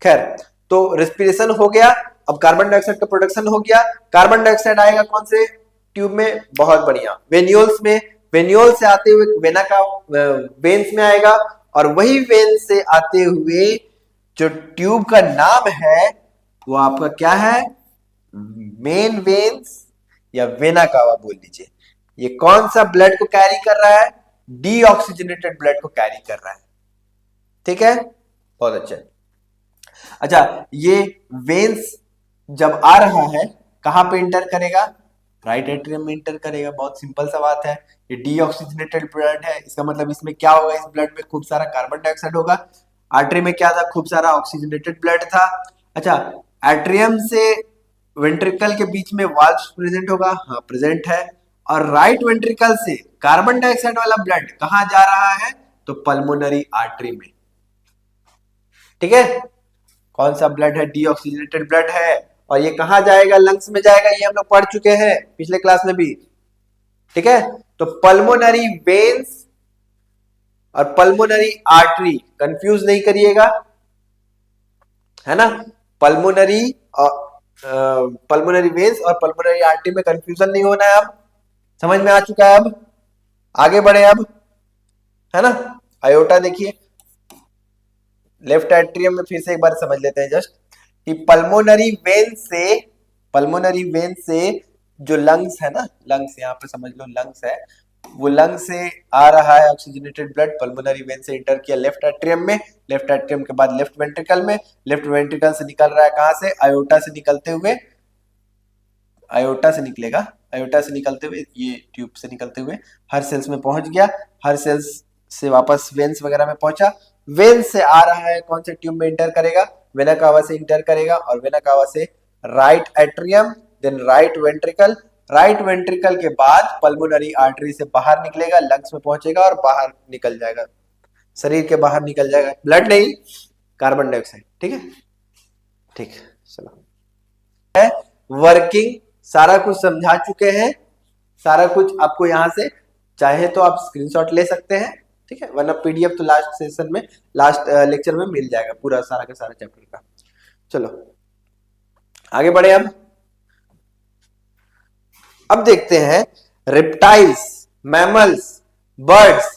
खैर, तो रेस्पिरेशन हो गया, अब कार्बन डाइऑक्साइड का प्रोडक्शन हो गया। कार्बन डाइऑक्साइड आएगा कौन से ट्यूब में? बहुत बढ़िया, वेन्यूल्स में। वेन्यूल से आते हुए वेना का वेन्स में आएगा, और वही वेन से आते हुए जो ट्यूब का नाम है वो आपका क्या है? मेन वेन्स या वेना कावा बोल लीजिए। ये कौन सा ब्लड को कैरी कर रहा है? डीऑक्सीजनेटेड ब्लड को कैरी कर रहा है। ठीक है, बहुत अच्छा। अच्छा, ये वेन्स जब आ रहा है कहां पे इंटर करेगा? राइट एट्रियम में इंटर करेगा। बहुत सिंपल सा बात है, ये डीऑक्सीजनेटेड ब्लड है, इसका मतलब इसमें क्या होगा? इस ब्लड में खूब सारा कार्बन डाइऑक्साइड होगा। आर्टरी में क्या था? खूब सारा ऑक्सीजनेटेड ब्लड था। अच्छा, एट्रियम से वेंट्रिकल के बीच में वाल्व प्रेजेंट होगा, हाँ प्रेजेंट है। और राइट वेंट्रिकल से कार्बन डाइऑक्साइड वाला ब्लड कहां जा रहा है? तो पल्मोनरी आर्टरी में। ठीक है, कौन सा ब्लड है? डीऑक्सीजनेटेड ब्लड है, और ये कहां जाएगा? लंग्स में जाएगा, ये हम लोग पढ़ चुके हैं पिछले क्लास में भी। ठीक है, तो पल्मोनरी वेन्स और पल्मोनरी आर्टरी कंफ्यूज नहीं करिएगा, है ना। पल्मोनरी और पल्मोनरी वेन्स और पल्मोनरी आर्टरी में कंफ्यूजन नहीं होना है। अब समझ में आ चुका है, अब आगे बढ़े अब, है ना। अयोटा देखिए, लेफ्ट एट्रियम में फिर से एक बार समझ लेते हैं जस्ट, कि पल्मोनरी वेन से जो लंग्स है ना, लंग्स यहाँ पे समझ लो लंग्स है, वो लंग से आ रहा है ऑक्सीजनेटेड ब्लड, पल्मोनरी वेन से इंटर किया लेफ्ट एट्रियम में, लेफ्ट एट्रियम के बाद लेफ्ट वेंट्रिकल में, लेफ्ट वेंट्रिकल से निकल रहा है कहां से? अयोटा से निकलते हुए, अयोटा से निकलेगा, अयोटा से निकलते हुए, ये ट्यूब से निकलते हुए हर सेल्स में पहुंच गया, हर सेल्स से वापस वेन्स वगैरह में पहुंचा। वेन से आ रहा है कौन से ट्यूब में इंटर करेगा? वेना कावा से इंटर करेगा, और वेना कावा से right atrium, then right ventricle, right ventricle के बाद पल्मोनरी आर्टरी से बाहर निकलेगा, लंग्स में पहुंचेगा और बाहर निकल जाएगा, शरीर के बाहर निकल जाएगा। ब्लड नहीं, कार्बन डाइऑक्साइड। ठीक है, ठीक, चलो है वर्किंग, सारा कुछ समझा चुके हैं, सारा कुछ आपको यहां से चाहे तो आप स्क्रीनशॉट ले सकते हैं। ठीक है, वरना पीडीएफ तो लास्ट सेशन में, लास्ट लेक्चर में मिल जाएगा पूरा सारा का सारा चैप्टर का। चलो आगे बढ़े। अब देखते हैं रेप्टाइल्स, मैमल्स, बर्ड्स,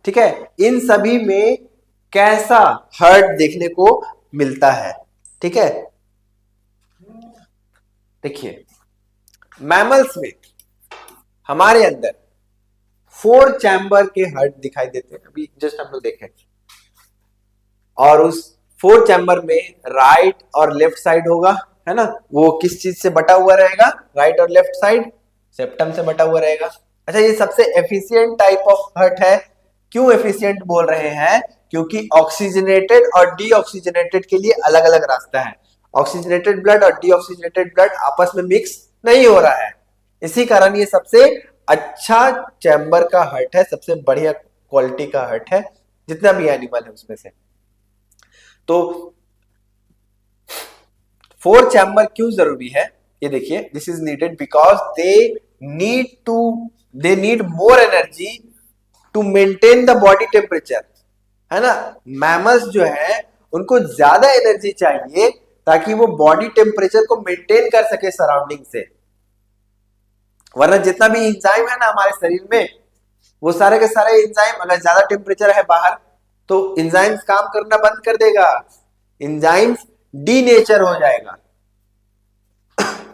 ठीक है, इन सभी में कैसा हर्ट देखने को मिलता है? ठीक है, देखिए मैमल्स में हमारे अंदर 4 चैम्बर के हर्ट दिखाई देते हैं, अभी जस्ट हम लोग देखें, और उस 4 चैम्बर में राइट और लेफ्ट साइड होगा, है ना, वो किस चीज से बटा हुआ रहेगा? राइट और लेफ्ट साइड सेप्टम से बटा हुआ रहेगा। अच्छा, ये सबसे एफिशिएंट टाइप ऑफ हर्ट है। क्यों एफिशिएंट बोल रहे हैं? क्योंकि ऑक्सीजनेटेड और डीऑक्सीजनेटेड के लिए अलग अलग रास्ता है। ऑक्सीजनेटेड ब्लड और डीऑक्सीजनेटेड ब्लड आपस में मिक्स नहीं हो रहा है, इसी कारण ये सबसे अच्छा चैम्बर का हर्ट है, सबसे बढ़िया क्वालिटी का हर्ट है जितना भी एनिमल है उसमें से। तो 4 चैम्बर क्यों जरूरी है? ये देखिए, this is needed because they need more energy to maintain the body temperature, है ना। मैमल्स जो है उनको ज्यादा एनर्जी चाहिए ताकि वो बॉडी टेम्परेचर को मेंटेन कर सके सराउंडिंग से, वरना जितना भी एंजाइम है ना हमारे शरीर में, वो सारे के सारे एंजाइम अगर ज्यादा टेम्परेचर है बाहर तो एंजाइम्स काम करना बंद कर देगा, एंजाइम्स डीनेचर हो जाएगा।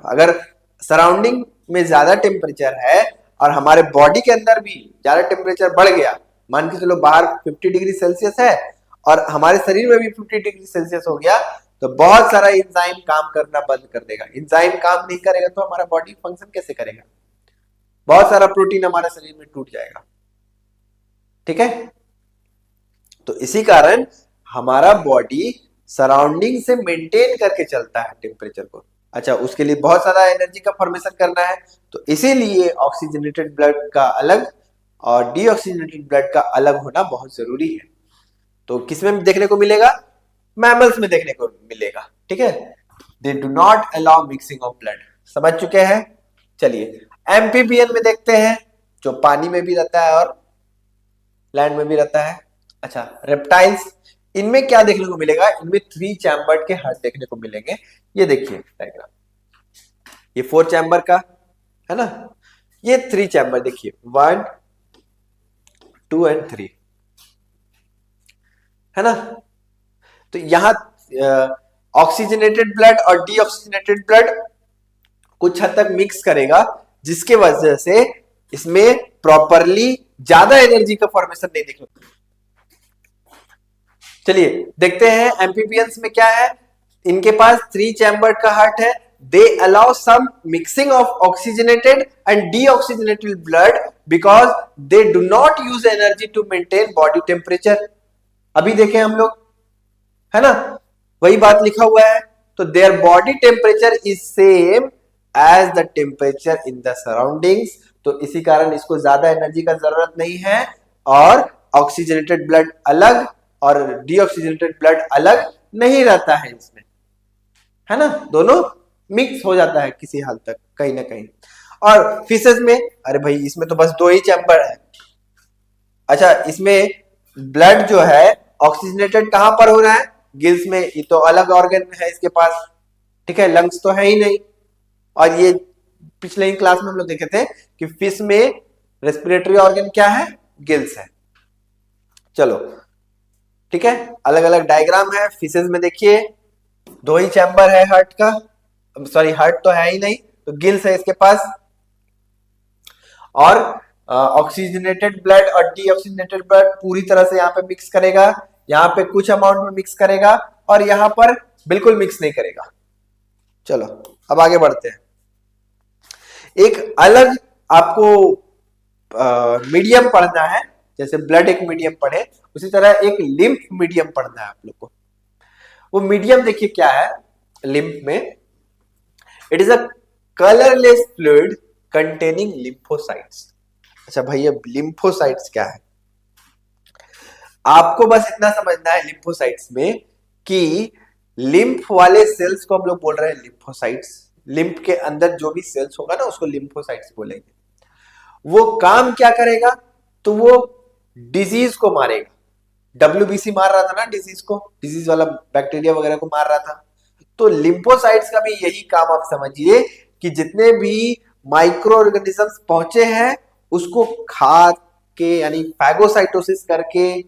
अगर सराउंडिंग में ज्यादा टेम्परेचर है और हमारे बॉडी के अंदर भी ज्यादा टेम्परेचर बढ़ गया, मान के चलो बाहर 50 डिग्री सेल्सियस है और हमारे शरीर में भी 50 डिग्री सेल्सियस हो गया, तो बहुत सारा एंजाइम काम करना बंद कर देगा। एंजाइम काम नहीं करेगा तो हमारा बॉडी फंक्शन कैसे करेगा? बहुत सारा प्रोटीन हमारे शरीर में टूट जाएगा। ठीक है, तो इसी कारण हमारा बॉडी सराउंडिंग से मेंटेन करके चलता है टेम्परेचर को। अच्छा, उसके लिए बहुत सारा एनर्जी का फॉर्मेशन करना है, तो इसीलिए ऑक्सीजनेटेड ब्लड का अलग और डीऑक्सीजनेटेड ब्लड का अलग होना बहुत जरूरी है। तो किसमें देखने को मिलेगा? मैमल्स में देखने को मिलेगा। ठीक है, दे do not allow mixing of blood. समझ चुके हैं? चलिए एम्फीबियन में देखते हैं, जो पानी में भी रहता है और लैंड में भी रहता है। अच्छा, रेप्टाइल्स, इनमें क्या देखने को मिलेगा? इनमें 3 चैम्बर्ड के हार्ट देखने को मिलेंगे। ये देखिए डायग्राम, ये 4 चैम्बर का है ना, ये 3 चैम्बर देखिए, 1 2 एंड 3, है ना। तो यहां ऑक्सीजनेटेड ब्लड और डीऑक्सीजनेटेड ब्लड कुछ हद तक मिक्स करेगा, जिसके वजह से इसमें प्रॉपरली ज्यादा एनर्जी का फॉर्मेशन नहीं देखने को। चलिए देखते हैं एम्फीबियंस में क्या है। इनके पास 3 चैम्बर का हार्ट है। They allow some mixing of oxygenated and deoxygenated blood because they do not use energy to maintain body temperature. अभी देखें हम लोग, है ना, वही बात लिखा हुआ है। तो their body temperature is same as the temperature in the surroundings, तो इसी कारण इसको ज्यादा एनर्जी का जरूरत नहीं है, और ऑक्सीजनेटेड ब्लड अलग और डीऑक्सीजनेटेड ब्लड अलग नहीं रहता है इसमें, है ना, दोनों मिक्स हो जाता है किसी हद तक कहीं ना कहीं। और फिशेस में, अरे भाई इसमें तो बस 2 ही चैम्बर है। अच्छा, इसमें ब्लड जो है ऑक्सीजनेटेड कहां पर हो रहा है? गिल्स में, ये तो अलग ऑर्गन है इसके पास। ठीक है, लंग्स तो है ही नहीं। और ये पिछले ही क्लास में हम लोग देखे थे कि फिश में रेस्पिरेटरी ऑर्गन क्या है? गिल्स है। चलो ठीक है, अलग अलग डायग्राम है। फिशेस में देखिए 2 ही चैम्बर है हार्ट का, सॉरी हार्ट तो है ही नहीं, तो गिल्स है इसके पास। और ऑक्सीजनेटेड ब्लड और डीऑक्सीजनेटेड ब्लड पूरी तरह से यहाँ पे मिक्स करेगा, यहाँ पे कुछ अमाउंट में मिक्स करेगा और यहाँ पर बिल्कुल मिक्स नहीं करेगा। चलो अब आगे बढ़ते हैं। एक अलग आपको मीडियम पढ़ना है, जैसे ब्लड एक मीडियम पढ़े, उसी तरह एक लिम्फ मीडियम पढ़ना है आप लोग को। वो मीडियम देखिए क्या है लिम्फ में, it is a colourless fluid containing lymphocytes. अच्छा भाई, ये लिम्फोसाइट्स क्या है? आपको बस इतना समझना है लिम्फोसाइट्स में कि लिम्फ वाले सेल्स को हम लोग बोल रहे हैं लिम्फोसाइट्स। लिम्फ के अंदर जो भी सेल्स होगा ना उसको लिम्फोसाइट्स बोलेंगे। वो काम क्या करेगा? तो वो डिजीज को मारेगा। WBC मार रहा था ना डिजीज को, डिजीज वाला बैक्टीरिया वगैरह को मार रहा था। तो लिम्फोसाइट्स का भी यही काम आप समझिए कि जितने भी माइक्रो ऑर्गेनिजम्स पहुंचे हैं उसको खा के यानी फैगोसाइटोसिस करके,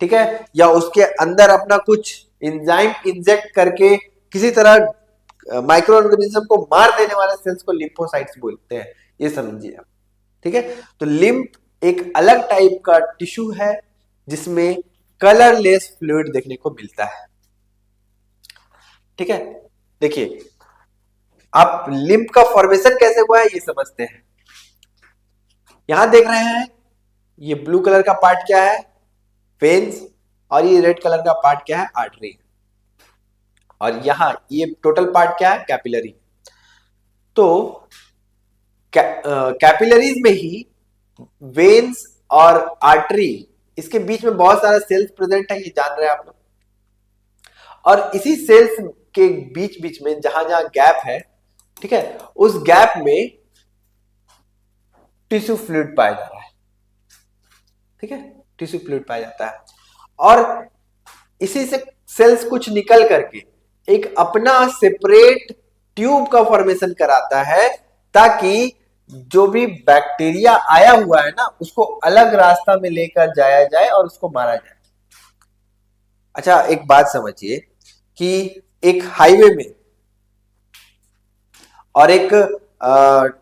ठीक है, या उसके अंदर अपना कुछ एंजाइम इंजेक्ट करके किसी तरह माइक्रो ऑर्गेनिज्म को मार देने वाले सेल्स को लिम्फोसाइट्स बोलते हैं, ये समझिए आप। ठीक है, तो लिम्फ एक अलग टाइप का टिश्यू है जिसमें कलरलेस फ्लूइड देखने को मिलता है। ठीक है, देखिए आप लिम्फ का फॉर्मेशन कैसे हुआ है ये समझते हैं। यहां देख रहे हैं ये ब्लू कलर का पार्ट क्या है, वेन्स, और ये रेड कलर का पार्ट क्या है, आर्टरी, और यहां ये टोटल पार्ट क्या है, कैपिलरी। तो कैपिलरीज में ही वेन्स और आर्टरी, इसके बीच में बहुत सारा सेल्स प्रेजेंट है, ये जान रहे हैं आप लोग। और इसी सेल्स के बीच बीच में जहां जहां गैप है, ठीक है, उस गैप में टिश्यू फ्लूइड पाया जा रहा है। ठीक है, टिश्यू फ्लूइड पाया जाता है, और इसी से सेल्स कुछ निकल करके एक अपना सेपरेट ट्यूब का फॉर्मेशन कराता है, ताकि जो भी बैक्टीरिया आया हुआ है ना उसको अलग रास्ता में लेकर जाया जाए और उसको मारा जाए। अच्छा, एक बात समझिए कि एक हाईवे में और एक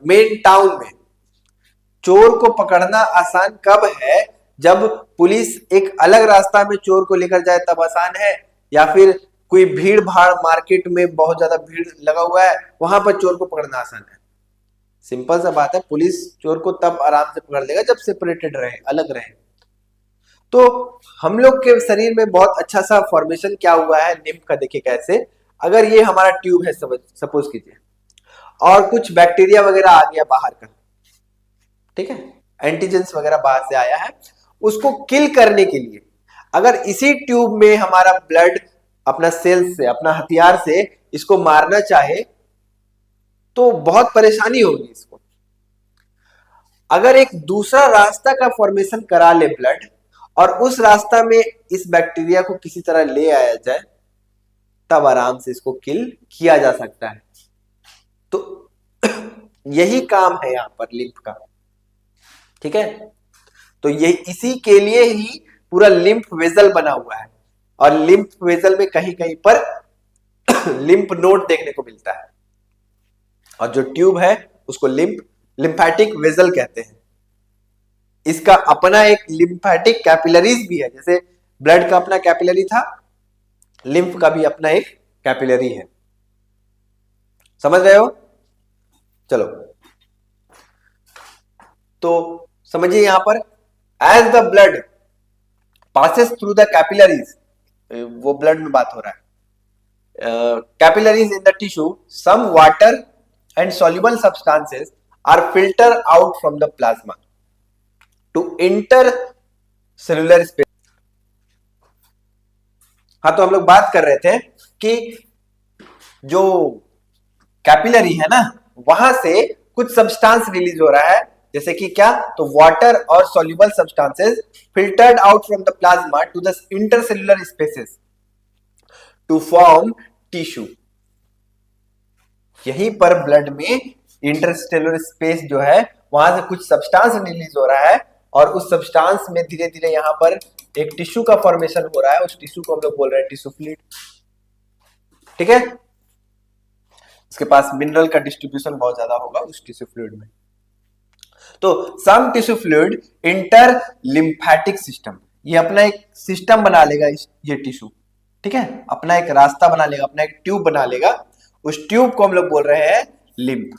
मेन टाउन में चोर को पकड़ना आसान कब है, जब पुलिस एक अलग रास्ता में चोर को लेकर जाए तब आसान है, या फिर कोई भीड़ भाड़ मार्केट में बहुत ज्यादा भीड़ लगा हुआ है वहां पर चोर को पकड़ना आसान है। सिंपल सा बात है, पुलिस चोर को तब आराम से पकड़ लेगा जब सेपरेटेड रहे, अलग रहे। तो हम लोग के शरीर में बहुत अच्छा सा फॉर्मेशन क्या हुआ है लिम्फ का, देखिए कैसे। अगर ये हमारा ट्यूब है सपोज कीजिए, और कुछ बैक्टीरिया वगैरह आ गया बाहर का, ठीक है, एंटीजेंस वगैरह बाहर से आया है, उसको किल करने के लिए अगर इसी ट्यूब में हमारा ब्लड अपना सेल्स से, अपना हथियार से इसको मारना चाहे तो बहुत परेशानी होगी इसको। अगर एक दूसरा रास्ता का फॉर्मेशन करा ले ब्लड, और उस रास्ता में इस बैक्टीरिया को किसी तरह ले आया जाए, तब आराम से इसको किल किया जा सकता है। तो यही काम है यहां पर लिम्फ का। ठीक है, तो ये इसी के लिए ही पूरा लिम्फ वेजल बना हुआ है, और लिम्फ वेजल में कहीं कहीं पर लिम्फ नोड देखने को मिलता है, और जो ट्यूब है उसको लिम्फैटिक वेजल कहते हैं। इसका अपना एक लिम्फैटिक कैपिलरीज भी है, जैसे ब्लड का अपना कैपिलरी था, लिम्फ का भी अपना एक कैपिलरी है। समझ रहे हो? चलो, तो समझिए यहां पर, as the blood passes through the capillaries, वो ब्लड में बात हो रहा है, capillaries in the tissue, some water and soluble substances are filtered out from the plasma to enter cellular space। हाँ, तो हम लोग बात कर रहे थे कि जो कैपिलरी है ना, वहां से कुछ सब्सटेंस रिलीज हो रहा है, जैसे कि क्या, तो वाटर और soluble substances filtered out from the plasma to the intercellular spaces to form tissue। यहीं पर ब्लड में इंटरस्टेलर स्पेस जो है वहां से कुछ सब्सटेंस रिलीज हो रहा है, और उस सब्सटेंस में धीरे धीरे यहां पर एक टिश्यू का फॉर्मेशन हो रहा है। उस टिश्यू को हम लोग बोल रहे हैं टिश्यू फ्लूइड। ठीक है, इसके पास मिनरल का डिस्ट्रीब्यूशन बहुत ज्यादा होगा उस टिश्यू फ्लूइड में। तो some tissue fluid enter lymphatic system, ये अपना एक सिस्टम बना लेगा ये टिश्यू, ठीक है, अपना एक रास्ता बना लेगा, अपना एक ट्यूब बना लेगा, उस ट्यूब को हम लोग बोल रहे हैं lymph.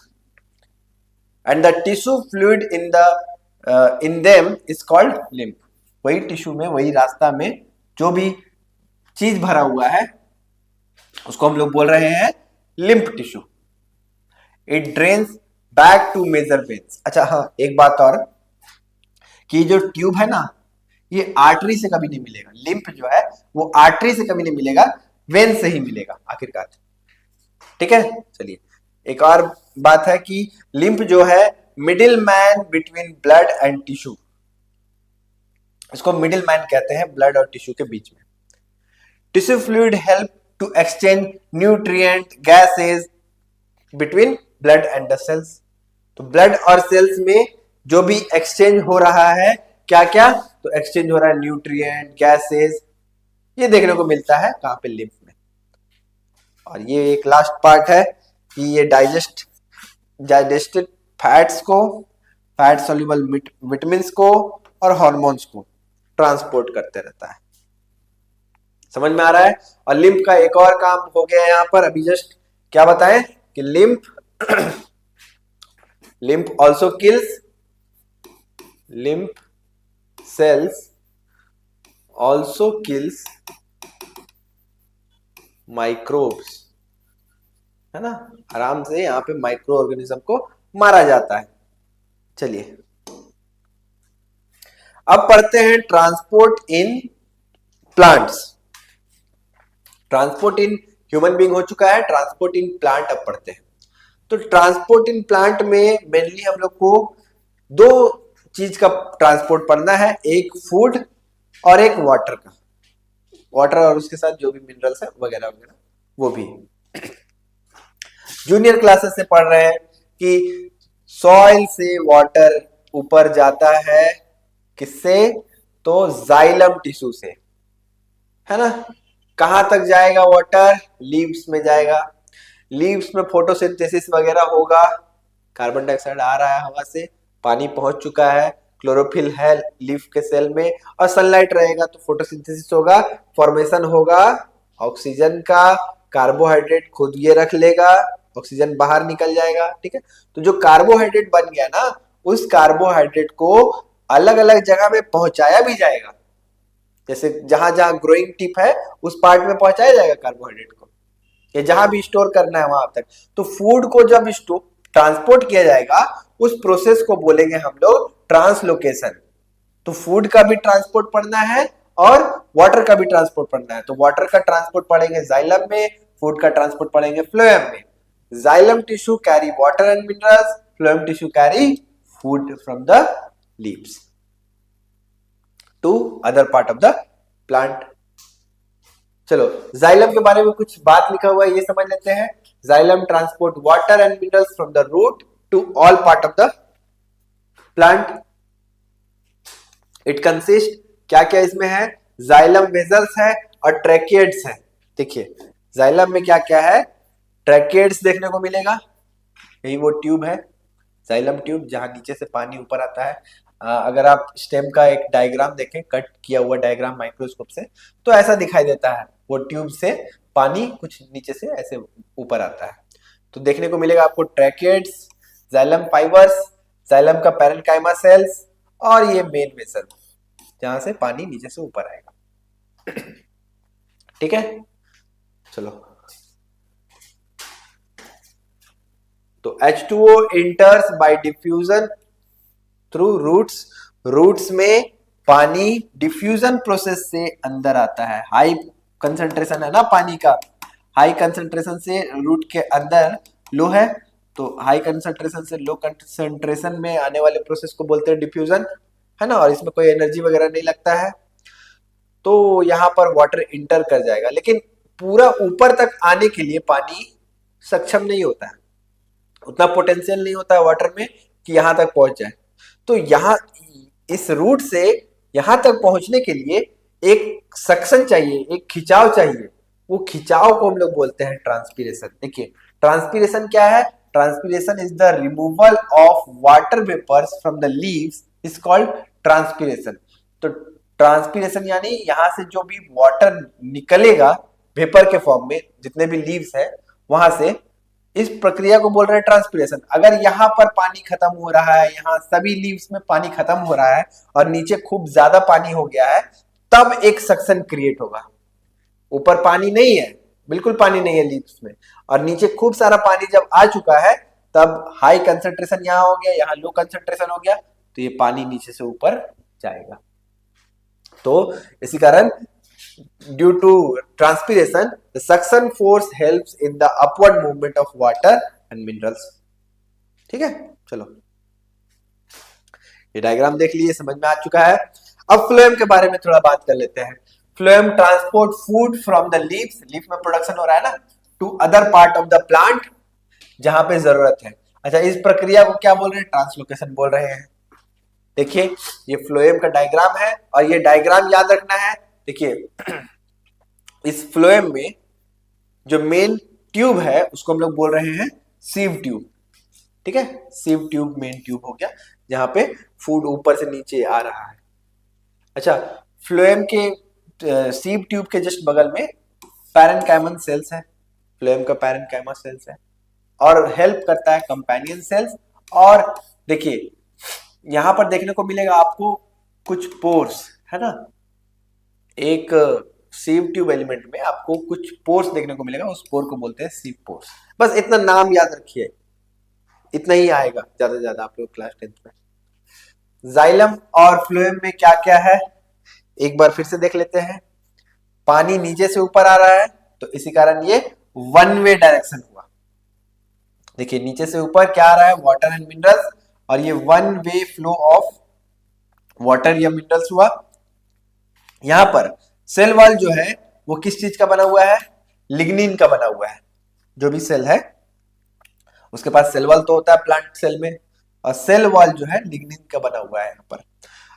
And the tissue fluid in them is called lymph. वही टिश्यू में, वही रास्ता में जो भी चीज भरा हुआ है उसको हम लोग बोल रहे हैं lymph tissue. It drains back to major veins. अच्छा हाँ, एक बात और, कि जो ट्यूब है ना, ये आर्टरी से कभी नहीं मिलेगा। लिम्फ जो है वो आर्टरी से कभी नहीं मिलेगा, वेन से ही मिलेगा आखिरकार। ठीक है, चलिए एक और बात है कि लिम्फ जो है middle man between blood and tissue, इसको मिडिल मैन कहते हैं ब्लड और टिश्यू के बीच में। Tissue fluid help to exchange nutrient gases between blood and the cells. तो ब्लड और सेल्स में जो भी एक्सचेंज हो रहा है क्या क्या, तो एक्सचेंज हो रहा है न्यूट्रिएंट, गैसेस, ये देखने को मिलता है कहाँ पे, लिम्फ में। और ये एक लास्ट पार्ट है कि ये डाइजेस्टेड फैट्स को, फैट सॉल्युबल विटामिन्स को और हार्मोन्स को ट्रांसपोर्ट करते रहता है। समझ में आ रहा है। और लिम्फ का एक और काम हो गया यहाँ पर, अभी जस्ट क्या बताएं कि lymph also kills, lymph cells also kills microbes, है ना, आराम से यहाँ पे माइक्रो ऑर्गेनिज्म को मारा जाता है। चलिए अब पढ़ते हैं transport in plants. Transport in human being हो चुका है, ट्रांसपोर्ट इन प्लांट अब पढ़ते हैं। तो ट्रांसपोर्ट इन प्लांट में मेनली हम लोग को दो चीज का ट्रांसपोर्ट पढ़ना है, एक फूड और एक वाटर का। वाटर और उसके साथ जो भी मिनरल्स है वगैरह वगैरह वो भी। जूनियर क्लासेस से पढ़ रहे हैं कि सॉइल से वाटर ऊपर जाता है किससे, तो जाइलम टिश्यू से, है ना। कहां तक जाएगा वाटर, लीव्स में जाएगा। लीव्स में फोटोसिंथेसिस वगैरह होगा, कार्बन डाइऑक्साइड आ रहा है हवा से, पानी पहुंच चुका है, क्लोरोफिल है लीफ के सेल में, और सनलाइट रहेगा तो फोटोसिंथेसिस होगा, फॉर्मेशन होगा ऑक्सीजन का, कार्बोहाइड्रेट खुद ये रख लेगा, ऑक्सीजन बाहर निकल जाएगा, ठीक है। तो जो कार्बोहाइड्रेट बन गया ना, उस कार्बोहाइड्रेट को अलग अलग जगह में पहुंचाया भी जाएगा। जैसे जहां जहां ग्रोइंग टिप है उस पार्ट में पहुंचाया जाएगा कार्बोहाइड्रेट को, या जहां भी स्टोर करना है वहां तक। तो फूड को जब ट्रांसपोर्ट किया जाएगा उस प्रोसेस को बोलेंगे हम लोग ट्रांसलोकेशन। तो फूड का भी ट्रांसपोर्ट पढ़ना है और वाटर का भी ट्रांसपोर्ट पढ़ना है। तो वाटर का ट्रांसपोर्ट पढ़ेंगे जाइलम में, फूड का ट्रांसपोर्ट पढ़ेंगे फ्लोएम में। Xylem tissue carry water and minerals, phloem tissue carry food from the leaves to other part of the plant. चलो जाइलम के बारे में कुछ बात लिखा हुआ है, ये समझ लेते हैं। Xylem transport water and minerals from the root to all part of the plant. It consist, क्या क्या इसमें है, जाइलम वेजल्स है और ट्रैकिएड्स है। देखिए जाइलम में क्या क्या है, ट्रैकिएड्स देखने को मिलेगा, यही वो ट्यूब है जाइलम ट्यूब, जहां नीचे से पानी ऊपर आता है। अगर आप स्टेम का एक डायग्राम देखें, कट किया हुआ डायग्राम माइक्रोस्कोप से, तो ऐसा दिखाई देता है, वो ट्यूब से पानी कुछ नीचे से ऐसे ऊपर आता है। तो देखने को मिलेगा आपको ट्रैकिएड्स, जाइलम फाइबर्स, जाइलम का पैरेन्काइमा सेल्स, और ये मेन वेसल जहां से पानी नीचे से ऊपर आएगा। ठीक है, चलो। तो H2O enters by diffusion through roots. Roots में पानी डिफ्यूजन प्रोसेस से अंदर आता है। हाई कंसंट्रेशन है ना पानी का, हाई कंसंट्रेशन से रूट के अंदर लो है, तो हाई कंसंट्रेशन से लो कंसंट्रेशन में आने वाले प्रोसेस को बोलते हैं डिफ्यूजन, है ना। और इसमें कोई एनर्जी वगैरह नहीं लगता है, तो यहां पर वाटर इंटर कर जाएगा। लेकिन पूरा ऊपर तक आने के लिए पानी सक्षम नहीं होता है, उतना पोटेंशियल नहीं होता है वाटर में कि यहां तक पहुंच जाए। तो यहां इस रूट से यहां तक पहुंचने के लिए एक सक्शन चाहिए, एक खिंचाव चाहिए। वो खिंचाव को हम लोग बोलते हैं ट्रांसपीरेशन। देखिए ट्रांसपीरेशन क्या है, transpiration is the removal of water vapours from the leaves is called transpiration. तो ट्रांसपीरेशन यानी यहां से जो भी वाटर निकलेगा वेपर के फॉर्म में, जितने भी लीव्स है वहां से, इस प्रक्रिया को बोल रहे हैं ट्रांसपीरेशन। अगर यहाँ पर पानी खत्म हो रहा है, यहाँ सभी लीव्स में पानी खत्म हो रहा है और नीचे खूब ज्यादा पानी हो गया है, तब एक सक्शन क्रिएट होगा। ऊपर पानी नहीं है, बिल्कुल पानी नहीं है लीव्स में, और नीचे खूब सारा पानी जब आ चुका है, तब हाई कंसंट्रेशन यहाँ हो गया, यहाँ लो कंसंट्रेशन हो गया, तो ये पानी नीचे से ऊपर जाएगा। तो इसी कारण due to transpiration the suction force helps in the upward movement of water and minerals। ठीक है, चलो ये डायग्राम देख लीजिए, समझ में आ चुका है। अब फ्लोएम के बारे में थोड़ा बात कर लेते हैं। Phloem transport food from the leaves, leaf में प्रोडक्शन हो रहा है ना, to other part of the plant जहां पे जरूरत है। अच्छा, इस प्रक्रिया को क्या बोल रहे हैं, ट्रांसलोकेशन बोल रहे हैं। देखिए ये फ्लोएम का डायग्राम है और ये डायग्राम याद रखना है। देखिए इस फ्लोएम में जो मेन ट्यूब है उसको हम लोग बोल रहे हैं सीव ट्यूब, ठीक है। सीव ट्यूब मेन ट्यूब हो गया जहां पे फूड ऊपर से नीचे आ रहा है। अच्छा, फ्लोएम के सीव ट्यूब के जस्ट बगल में पैरेन्काइमल सेल्स है, फ्लोएम का पैरेन्काइमल सेल्स है और हेल्प करता है कंपेनियन सेल्स। और देखिए यहां पर देखने को मिलेगा आपको कुछ पोर्स, है ना। एक सीव ट्यूब एलिमेंट में आपको कुछ पोर्स देखने को मिलेगा, उस पोर को बोलते हैं सीव पोर्स। बस इतना नाम याद रखिए, इतना ही आएगा ज्यादा से ज्यादा आप लोग क्लास 10th में। जाइलम और फ्लोएम में क्या क्या है एक बार फिर से देख लेते हैं। पानी नीचे से ऊपर आ रहा है तो इसी कारण ये वन वे डायरेक्शन हुआ। देखिए नीचे से ऊपर क्या आ रहा है, वाटर एंड मिनरल्स, और ये one way flow of water या मिनरल्स हुआ। यहां पर सेल वॉल जो है वो किस चीज का बना हुआ है, लिग्निन का बना हुआ है। जो भी सेल है उसके पास सेल वॉल तो होता है प्लांट सेल में, और सेल वॉल जो है लिग्निन का बना हुआ है यहाँ पर।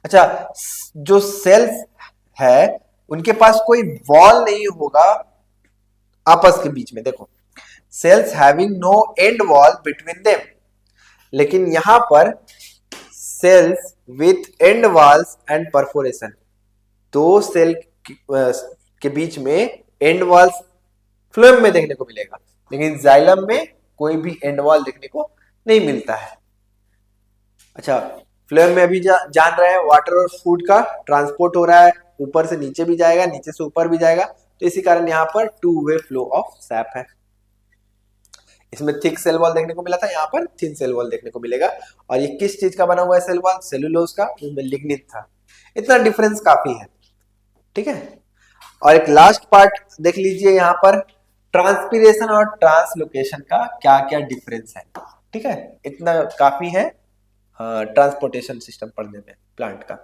अच्छा, जो सेल्स है उनके पास कोई वॉल नहीं होगा आपस के बीच में। देखो cells having no end wall between them, लेकिन यहां पर cells with end walls and perforation, दो सेल के बीच में एंड वॉल्स फ्लोएम में देखने को मिलेगा, लेकिन जाइलम में कोई भी एंड वॉल देखने को नहीं मिलता है। अच्छा, फ्लोएम में अभी जान रहे हैं वाटर और फूड का ट्रांसपोर्ट हो रहा है, ऊपर से नीचे भी जाएगा, नीचे से ऊपर भी जाएगा, तो इसी कारण यहाँ पर two way flow of SAP है। इसमें थिक सेल वॉल देखने को मिला था, यहाँ पर थिन सेल वॉल देखने को मिलेगा। और ये किस चीज का बना हुआ है सेल वॉल, सेलुलोज का, उसमें लिग्निन था। इतना डिफरेंस काफी है, ठीक है। और एक लास्ट पार्ट देख लीजिए यहाँ पर, ट्रांसपीरेशन और ट्रांसलोकेशन का क्या क्या डिफरेंस है, ठीक है। इतना काफी है ट्रांसपोर्टेशन सिस्टम पढ़ने में प्लांट का।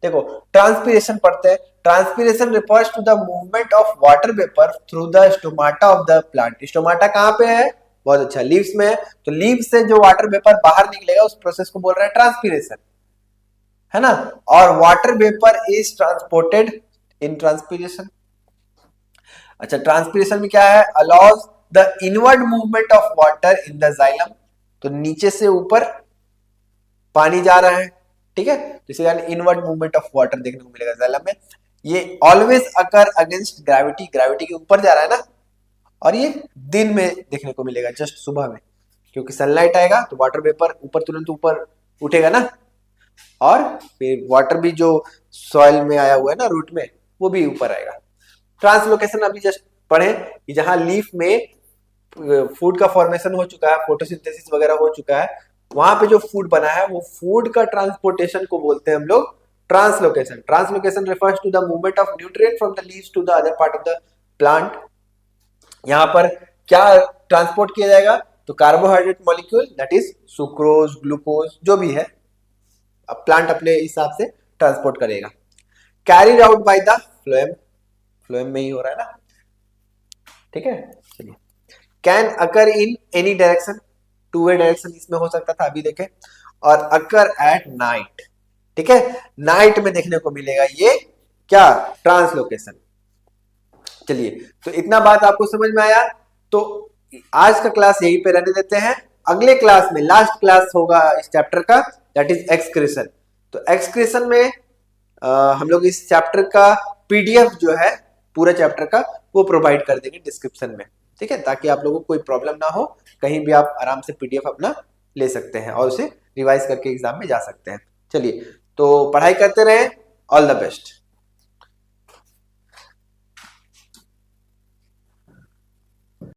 देखो ट्रांसपीरेशन पढ़ते हैं। Transpiration refers to the movement of water vapour through the stomata of the plant. Stomata कहाँ पे है, बहुत अच्छा, लीव्स में है। तो लीव्स से जो वाटर वेपर बाहर निकलेगा उस प्रोसेस को बोल रहे हैं ट्रांसपीरेशन, है ना। और water vapour is transported in transpiration. अच्छा, ट्रांसपीरेशन में क्या है, allows the inward movement of water in the xylem, तो नीचे से ऊपर पानी जा रहा है, ठीक है, तो इसे इनवर्ड मूवमेंट ऑफ वाटर देखने को मिलेगा जाइलम में। ये ऑलवेज अकर अगेंस्ट ग्रेविटी, ग्रेविटी के ऊपर जा रहा है ना, और ये दिन में देखने को मिलेगा, जस्ट सुबह में, क्योंकि सनलाइट आएगा तो वाटर वेपर ऊपर तुरंत ऊपर उठेगा ना, और फिर वाटर भी जो सॉइल में आया हुआ है ना रूट में, वो भी ऊपर आएगा। ट्रांसलोकेशन अभी जस्ट पढ़े कि जहां लीफ में फूड का फॉर्मेशन हो चुका है, फोटोसिंथेसिस वगैरह हो चुका है, वहां पे जो फूड बना है वो फूड का ट्रांसपोर्टेशन को बोलते हैं हम लोग translocation. Translocation refers to the movement of nutrient from the leaves to the other part of the plant. यहां पर क्या ट्रांसपोर्ट किया जाएगा, तो carbohydrate molecule, that is sucrose, glucose, जो भी है, अब प्लांट अपने हिसाब से ट्रांसपोर्ट करेगा। Carried out by the phloem, phloem में ही हो रहा है ना, ठीक है। चलिए, can occur in any direction, two way direction इसमें हो सकता था, अभी देखें, और अकर एट नाइट, ठीक है, नाइट में देखने को मिलेगा ये क्या, ट्रांसलोकेशन। चलिए, तो इतना बात आपको समझ में आया, तो आज का क्लास यहीं पे रहने देते हैं। अगले क्लास में लास्ट क्लास होगा इस चैप्टर का, दैट इज एक्सक्रीशन। तो एक्सक्रीशन में हम लोग इस चैप्टर का पीडीएफ जो है पूरा चैप्टर का वो प्रोवाइड कर देंगे डिस्क्रिप्शन में, ठीक है, ताकि आप लोगों को कोई प्रॉब्लम ना हो, कहीं भी आप आराम से पीडीएफ अपना ले सकते हैं और उसे रिवाइज करके एग्जाम में जा सकते हैं। चलिए, तो पढ़ाई करते रहें, ऑल द बेस्ट।